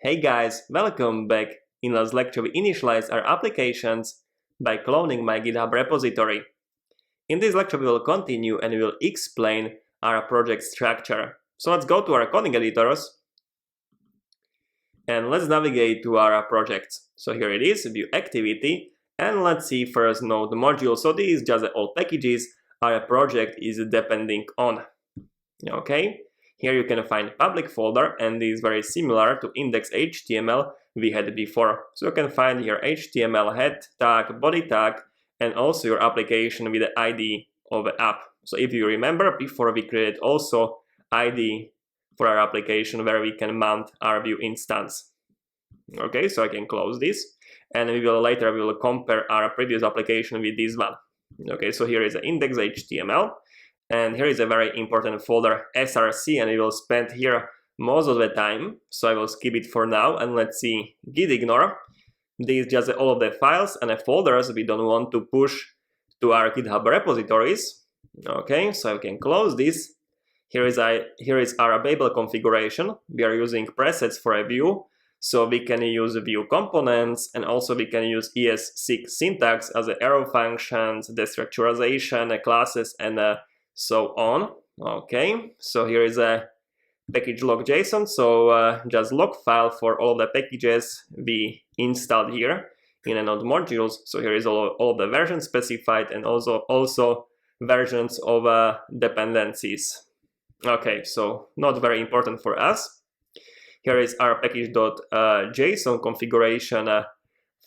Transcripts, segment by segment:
Hey guys, welcome back. In last lecture we initialized our applications by cloning my GitHub repository. In this lecture we will continue and we will explain our project structure. So let's go to our coding editors and let's navigate to our projects. So here it is, view activity, and let's see first node module. So these just all packages our project is depending on. Okay. Here you can find public folder, and this is very similar to index.html we had before. So you can find here HTML head tag, body tag, and also your application with the ID of the app. So if you remember, before we created also ID for our application where we can mount our view instance. Okay, so I can close this, and we will compare our previous application with this one. Okay, so here is the index.html. And here is a very important folder, src, and we will spend here most of the time. So I will skip it for now, and let's see, git ignore. These just all of the files and the folders we don't want to push to our GitHub repositories. Okay, so I can close this. Here is our Babel configuration. We are using presets for a view, so we can use view components, and also we can use ES6 syntax as the arrow functions, destructurization, classes, and so on. Okay, so here is a package log.json, so just log file for all of the packages we installed here in a node modules. So here is all of the versions specified, and also versions of dependencies. Okay, so not very important for us. Here is our package.json configuration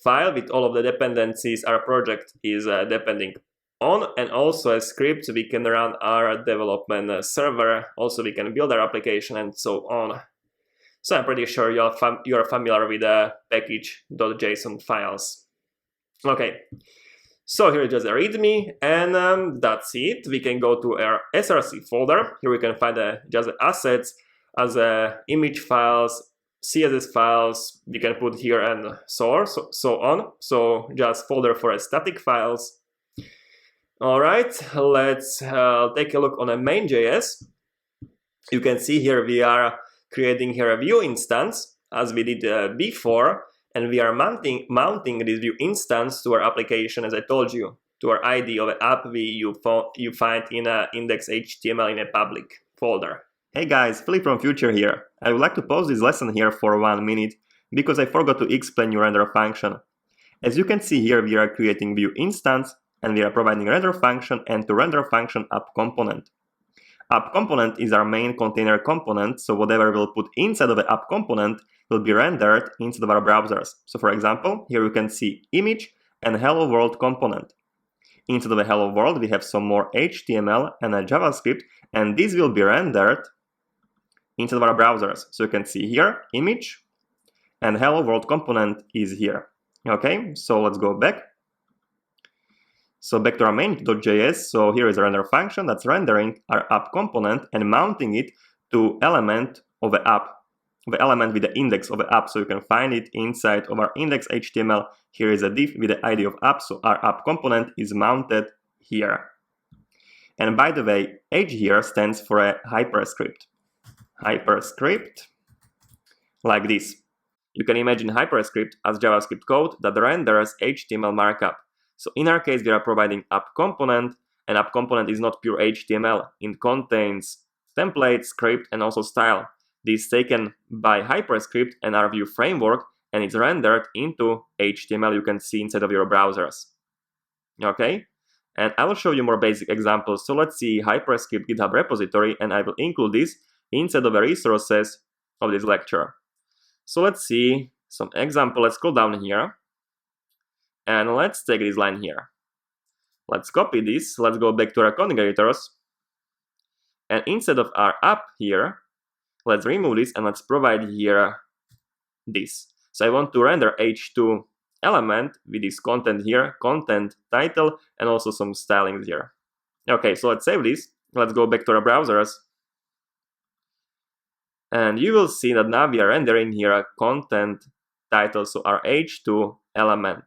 file with all of the dependencies our project is depending on, and also a script we can run our development server. Also we can build our application and so on. So I'm pretty sure you're familiar with the package.json files. Okay, so here is just a readme, and that's it. We can go to our src folder. Here we can find just the assets as image files, CSS files we can put here, and so on. So just folder for static files. Alright, let's take a look on a main.js. You can see here we are creating here a view instance as we did before, and we are mounting this view instance to our application, as I told you, to our ID of the app you find in index.html in a public folder. Hey guys, Philip from Future here. I would like to pause this lesson here for 1 minute because I forgot to explain your render function. As you can see here, we are creating view instance, and we are providing render function and to render function app component. App component is our main container component, so whatever we'll put inside of the app component will be rendered inside of our browsers. So for example, here you can see image and hello world component. Inside of the hello world we have some more HTML and a JavaScript, and this will be rendered inside of our browsers. So you can see here image and hello world component is here. Okay, so let's go back. So back to our main.js, so here is a render function that's rendering our app component and mounting it to element of the app, the element with the index of the app, so you can find it inside of our index.html. Here is a div with the ID of app, so our app component is mounted here. And by the way, H here stands for a hyperscript. Hyperscript, like this. You can imagine hyperscript as JavaScript code that renders HTML markup. So in our case, we are providing app component, and app component is not pure HTML. It contains template, script, and also style. This is taken by hyperscript and our view framework, and it's rendered into HTML you can see inside of your browsers. Okay, and I will show you more basic examples. So let's see hyperscript GitHub repository, and I will include this inside of the resources of this lecture. So let's see some example. Let's scroll down here. And let's take this line here. Let's copy this. Let's go back to our coding editors. And instead of our app here, let's remove this and let's provide here this. So I want to render h2 element with this content here, content title, and also some stylings here. Okay, so let's save this. Let's go back to our browsers. And you will see that now we are rendering here a content title, so our h2 element.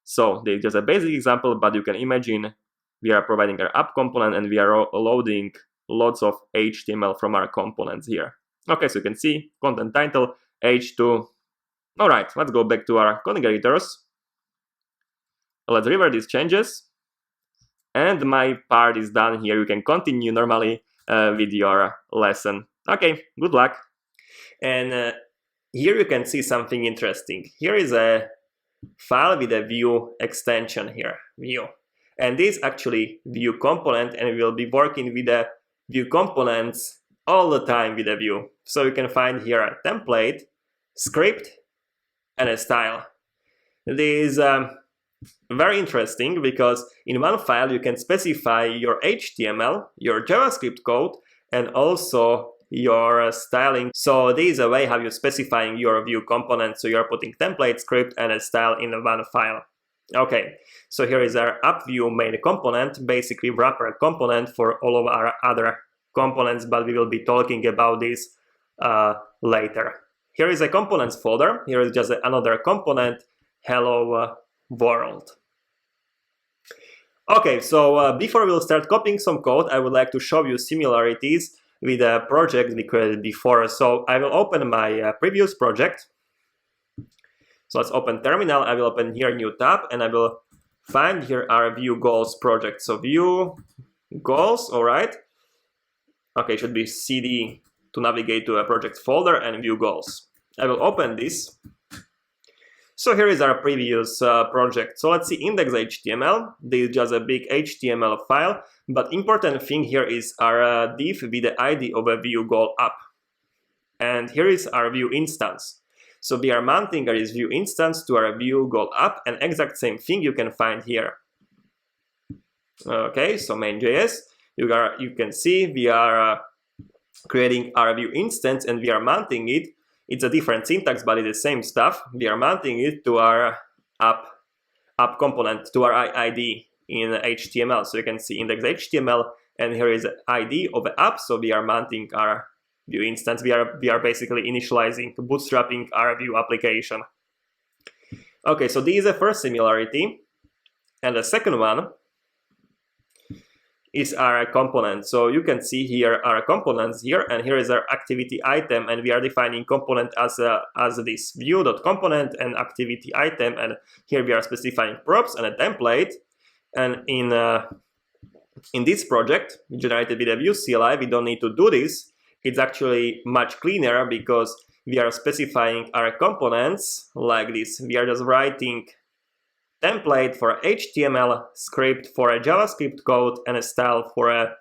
So this is just a basic example, but you can imagine we are providing our app component and we are loading lots of HTML from our components here. Okay, so you can see content title h2. All right, let's go back to our configurators. Let's revert these changes. And my part is done here. You can continue normally with your lesson. Okay, good luck. And here you can see something interesting. Here is a file with a view extension here, view. And this is actually view component, and we will be working with the view components all the time with a view. So you can find here a template, script, and a style. This is very interesting because in one file you can specify your HTML, your JavaScript code, and also your styling. So this is a way how you're specifying your view component. So you're putting template, script, and a style in one file. Okay, so here is our app view main component, basically wrapper component for all of our other components, but we will be talking about this later. Here is a components folder. Here is just another component, hello world. Okay, so before we'll start copying some code, I would like to show you similarities with a project we created before. So I will open my previous project. So let's open terminal. I will open here new tab, and I will find here our view goals project. So view goals, all right. Okay, it should be CD to navigate to a project folder and view goals. I will open this. So here is our previous project. So let's see index.html. This is just a big HTML file, but important thing here is our div with the ID of a view goal app. And here is our view instance. So we are mounting this view instance to our view goal app, and exact same thing you can find here. Okay, so main.js, you can see we are creating our view instance and we are mounting it. It's a different syntax, but it's the same stuff. We are mounting it to our app component, to our ID in HTML. So you can see index.html, and here is the ID of the app. So we are mounting our view instance. We are basically initializing, bootstrapping our view application. Okay, so this is the first similarity. And the second one is our component. So you can see here our components here, and here is our activity item, and we are defining component as this view.component and activity item, and here we are specifying props and a template. And in this project generated with a view CLI, we don't need to do this. It's actually much cleaner because we are specifying our components like this. We are just writing template for HTML, script for a JavaScript code, and a style for a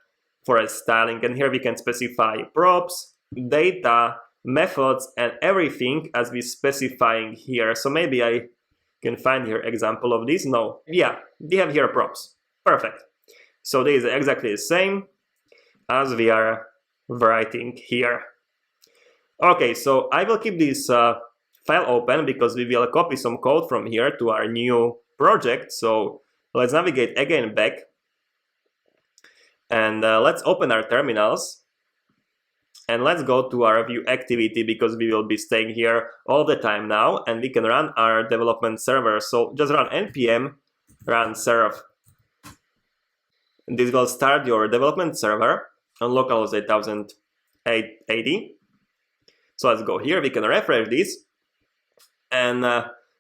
styling. And here we can specify props, data, methods, and everything as we specifying here. So maybe I can find here example of this. No, yeah, we have here props. Perfect. So this is exactly the same as we are writing here. Okay, so I will keep this file open because we will copy some code from here to our new project. So let's navigate again back, and let's open our terminals, and let's go to our view activity because we will be staying here all the time now, and we can run our development server. So just run npm run serve. This will start your development server on localhost 8080. So let's go here. We can refresh this, and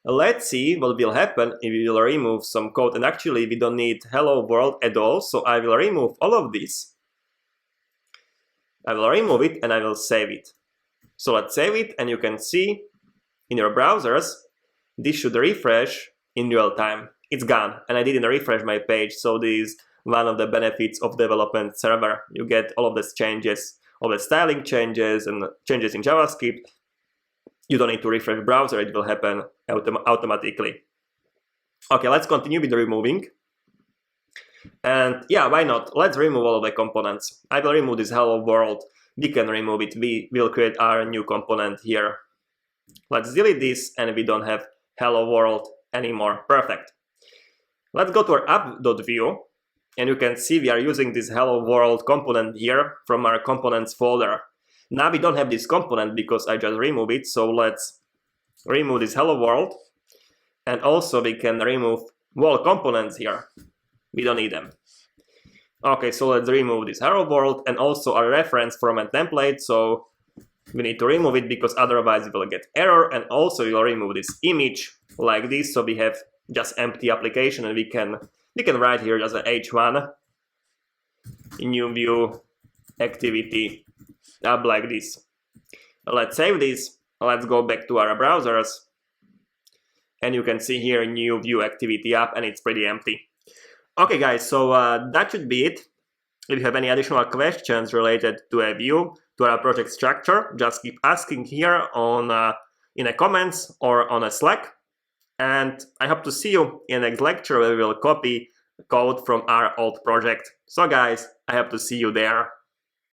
let's see what will happen if we will remove some code. And actually, we don't need hello world at all. So I will remove all of this. I will remove it and I will save it. So let's save it, and you can see in your browsers, this should refresh in real time. It's gone, and I didn't refresh my page. So this is one of the benefits of development server. You get all of these changes, all the styling changes and changes in JavaScript. You don't need to refresh the browser, it will happen automatically. Okay, let's continue with the removing. And yeah, why not? Let's remove all of the components. I will remove this hello world. We can remove it. We will create our new component here. Let's delete this, and we don't have hello world anymore. Perfect. Let's go to our app.view, and you can see we are using this hello world component here from our components folder. Now we don't have this component because I just removed it, so let's remove this hello world, and also we can remove wall components here. We don't need them. Okay, so let's remove this hello world and also a reference from a template. So We need to remove it because otherwise we will get error, and also we will remove this image like this, so we have just empty application, and we can write here as a h1 new view activity up like this. Let's save this. Let's go back to our browsers, and you can see here new view activity app, and it's pretty empty. Okay guys, so that should be it. If you have any additional questions related to a view, to our project structure, just keep asking here on in the comments or on a Slack. And I hope to see you in the next lecture where we will copy code from our old project. So guys, I hope to see you there.